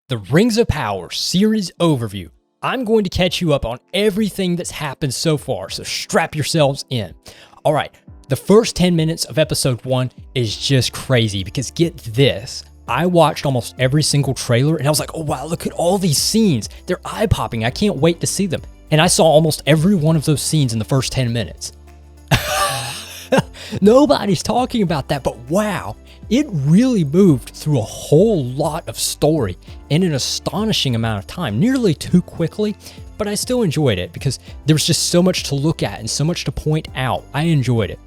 The Rings of Power series overview. I'm going to catch you up on everything that's happened so far, so strap yourselves in. All right, the first 10 minutes of episode 1 is just crazy because get this. I watched almost every single trailer and I was like, oh wow, look at all these scenes. They're eye-popping. I can't wait to see them. And I saw almost every one of those scenes in the first 10 minutes. Nobody's talking about that, but wow, it really moved through a whole lot of story in an astonishing amount of time, nearly too quickly, but I still enjoyed it because there was just so much to look at and so much to point out. I enjoyed it.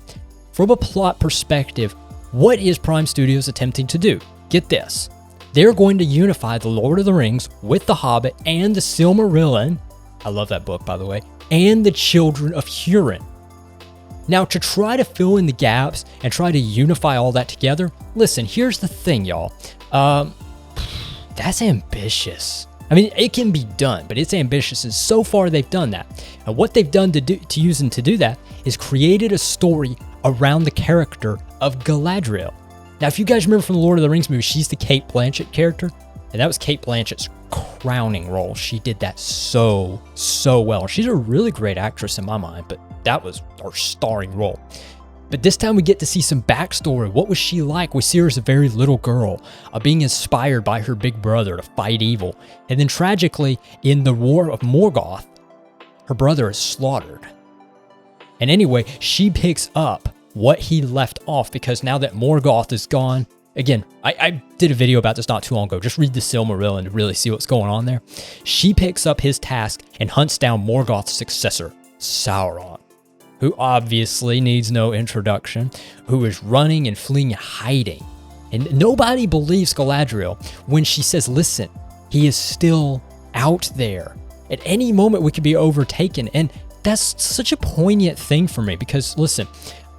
From a plot perspective, what is Prime Studios attempting to do? Get this. They're going to unify The Lord of the Rings with The Hobbit and The Silmarillion, I love that book by the way, and The Children of Hurin. Now, to try to fill in the gaps and try to unify all that together, listen, here's the thing, y'all. That's ambitious. I mean, it can be done, but it's ambitious, and so far they've done that. And what they've done to do that is created a story around the character of Galadriel. Now, if you guys remember from the Lord of the Rings movie, she's the Cate Blanchett character, and that was Cate Blanchett's crowning role. She did that so well. She's a really great actress in my mind, but that was her starring role. But this time we get to see some backstory. What was she like? We see her as a very little girl, being inspired by her big brother to fight evil. And then tragically, in the War of Morgoth, her brother is slaughtered. And anyway, she picks up what he left off because now that Morgoth is gone, again, I did a video about this not too long ago. Just read the Silmarillion to really see what's going on there. She picks up his task and hunts down Morgoth's successor, Sauron, who obviously needs no introduction, who is running and fleeing, hiding. And nobody believes Galadriel when she says, listen, he is still out there. At any moment we could be overtaken. And that's such a poignant thing for me because, listen,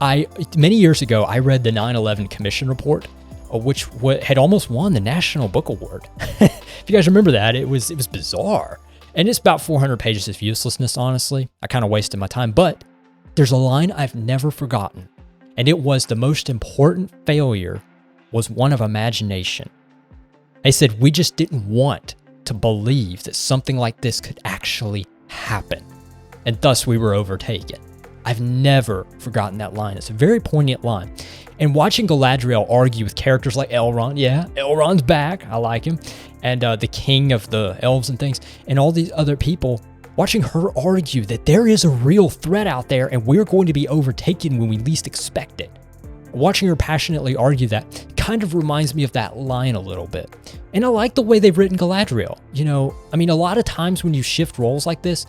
many years ago, I read the 9/11 Commission report, which had almost won the National Book Award. If you guys remember that, it was bizarre. And it's about 400 pages of uselessness, honestly. I kind of wasted my time, but there's a line I've never forgotten, and it was the most important failure was one of imagination. They said, we just didn't want to believe that something like this could actually happen, and thus we were overtaken. I've never forgotten that line. It's a very poignant line. And watching Galadriel argue with characters like Elrond, yeah, Elrond's back, I like him, and the king of the elves and things, and all these other people, watching her argue that there is a real threat out there and we're going to be overtaken when we least expect it. Watching her passionately argue that kind of reminds me of that line a little bit. And I like the way they've written Galadriel. You know, I mean, a lot of times when you shift roles like this,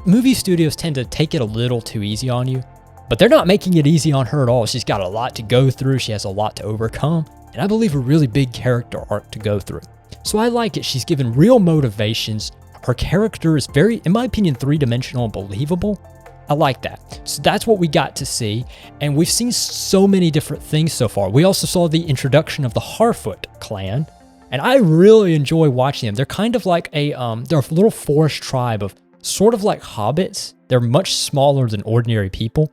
movie studios tend to take it a little too easy on you, but they're not making it easy on her at all. She's got a lot to go through. She has a lot to overcome, and I believe a really big character arc to go through. So I like it. She's given real motivations. Her character is very, in my opinion, three-dimensional and believable. I like that. So that's what we got to see, and we've seen so many different things so far. We also saw the introduction of the Harfoot clan, and I really enjoy watching them. They're kind of like they're a little forest tribe of sort of like hobbits. They're much smaller than ordinary people,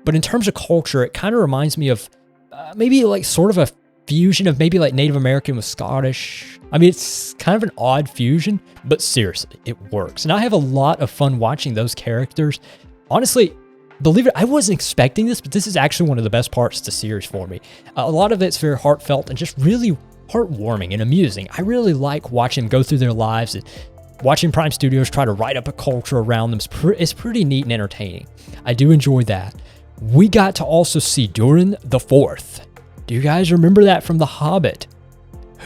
but in terms of culture, it kind of reminds me of maybe like sort of a fusion of maybe like Native American with Scottish. I mean, it's kind of an odd fusion, but seriously, it works. And I have a lot of fun watching those characters. Honestly, believe it, I wasn't expecting this, but this is actually one of the best parts of the series for me. A lot of it's very heartfelt and just really heartwarming and amusing. I really like watching them go through their lives and watching Prime Studios try to write up a culture around them. It's pretty neat and entertaining. I do enjoy that. We got to also see Durin the Fourth. Do you guys remember that from The Hobbit?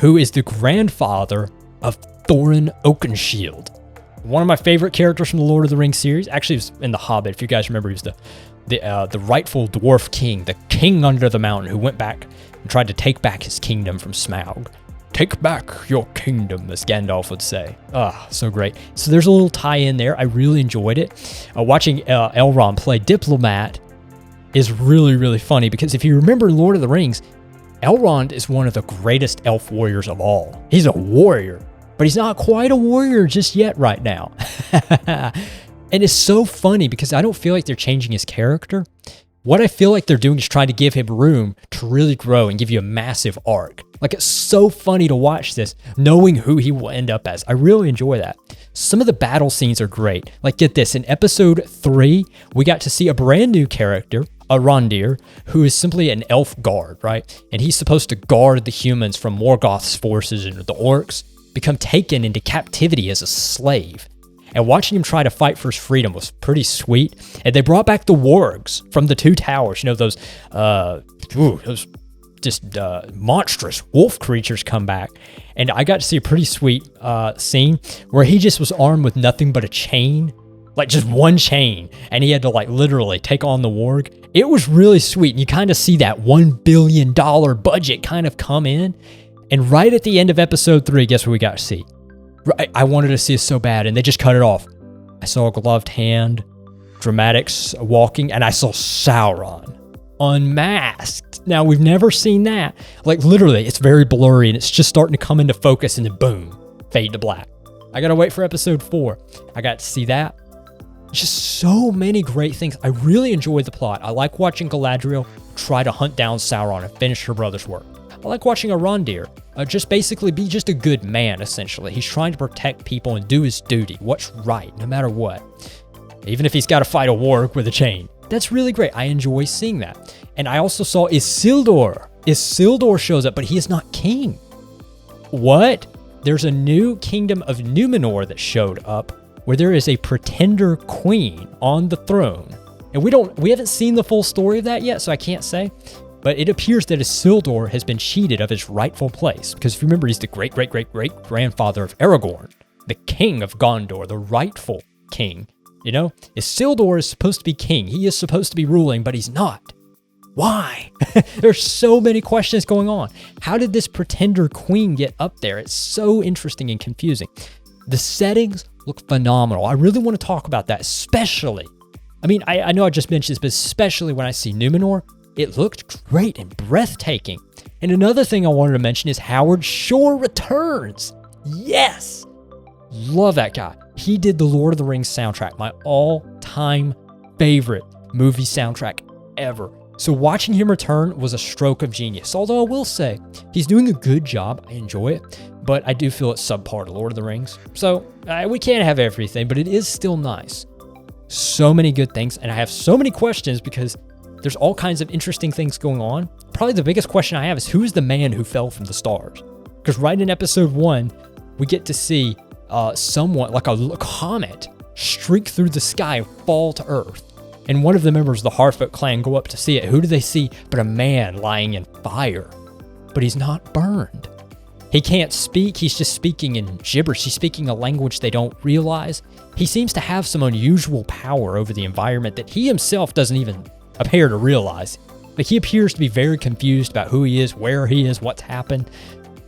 Who is the grandfather of Thorin Oakenshield. One of my favorite characters from the Lord of the Rings series. Actually, he was in The Hobbit. If you guys remember, he was the rightful dwarf king, the king under the mountain who went back and tried to take back his kingdom from Smaug. Take back your kingdom, as Gandalf would say. So great. So there's a little tie-in there. I really enjoyed it. Watching Elrond play diplomat is really, really funny because if you remember Lord of the Rings, Elrond is one of the greatest elf warriors of all. He's a warrior, but he's not quite a warrior just yet right now. And it's so funny because I don't feel like they're changing his character. what I feel like they're doing is trying to give him room to really grow and give you a massive arc. Like, it's so funny to watch this, knowing who he will end up as. I really enjoy that. Some of the battle scenes are great. Like, get this, in episode 3, we got to see a brand new character, a Rondir, who is simply an elf guard, right? And he's supposed to guard the humans from Morgoth's forces, and the orcs become taken into captivity as a slave. And watching him try to fight for his freedom was pretty sweet. And they brought back the wargs from the 2 towers. You know, those monstrous wolf creatures come back. And I got to see a pretty sweet scene where he just was armed with nothing but a chain. Like, just one chain. And he had to, like, literally take on the warg. It was really sweet. And you kind of see that $1 billion budget kind of come in. And right at the end of episode 3, guess what we got to see? I wanted to see it so bad, and they just cut it off. I saw a gloved hand, dramatics walking, and I saw Sauron unmasked. Now, we've never seen that. Like, literally, it's very blurry, and it's just starting to come into focus, and then boom, fade to black. I gotta wait for episode 4. I got to see that. Just so many great things. I really enjoyed the plot. I like watching Galadriel try to hunt down Sauron and finish her brother's work. I like watching a Rondir just basically be just a good man, essentially. He's trying to protect people and do his duty, what's right, no matter what. Even if he's got to fight a warg with a chain. That's really great. I enjoy seeing that. And I also saw Isildur. Isildur shows up, but he is not king. What? There's a new kingdom of Numenor that showed up where there is a pretender queen on the throne. And we haven't seen the full story of that yet, so I can't say. But it appears that Isildur has been cheated of his rightful place. Because if you remember, he's the great-great-great-great-grandfather of Aragorn, the king of Gondor, the rightful king. You know, Isildur is supposed to be king. He is supposed to be ruling, but he's not. Why? There's so many questions going on. How did this pretender queen get up there? It's so interesting and confusing. The settings look phenomenal. I really want to talk about that, especially. I mean, I know I just mentioned this, but especially when I see Numenor, it looked great and breathtaking. And another thing I wanted to mention is Howard Shore returns. Yes! Love that guy. He did the Lord of the Rings soundtrack, my all-time favorite movie soundtrack ever. So watching him return was a stroke of genius. Although I will say, he's doing a good job. I enjoy it. But I do feel it's subpar to Lord of the Rings. So we can't have everything, but it is still nice. So many good things. And I have so many questions because there's all kinds of interesting things going on. Probably the biggest question I have is, who is the man who fell from the stars? Because right in episode 1, we get to see someone, like a comet, streak through the sky and fall to Earth. And one of the members of the Harfoot clan go up to see it. Who do they see but a man lying in fire? But he's not burned. He can't speak. He's just speaking in gibberish. He's speaking a language they don't realize. He seems to have some unusual power over the environment that he himself doesn't even appear to realize. Like, he appears to be very confused about who he is, where he is, what's happened.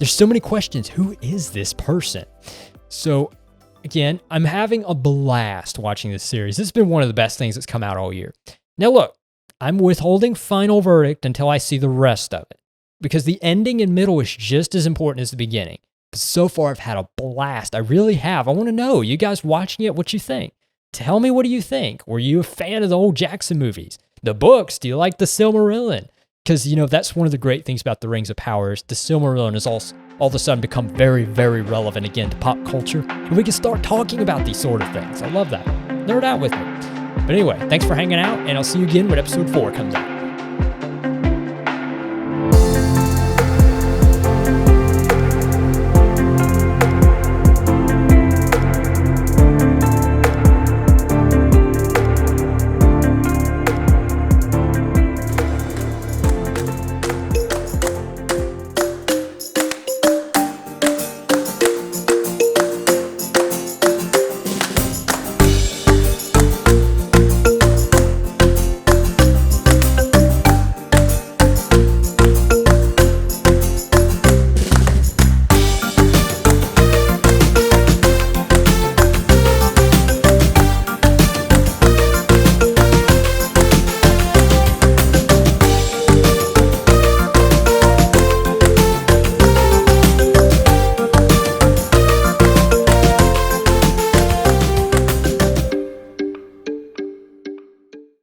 There's so many questions. Who is this person? So, again, I'm having a blast watching this series. This has been one of the best things that's come out all year. Now, look, I'm withholding final verdict until I see the rest of it, because the ending and middle is just as important as the beginning. But so far, I've had a blast. I really have. I want to know, you guys watching it, what you think. Tell me, what do you think? Were you a fan of the old Jackson movies? The books? Do you like the Silmarillion? Because, you know, that's one of the great things about the Rings of Power is the Silmarillion has all of a sudden become very, very relevant again to pop culture. And we can start talking about these sort of things. I love that. Nerd out with me. But anyway, thanks for hanging out, and I'll see you again when episode 4 comes out.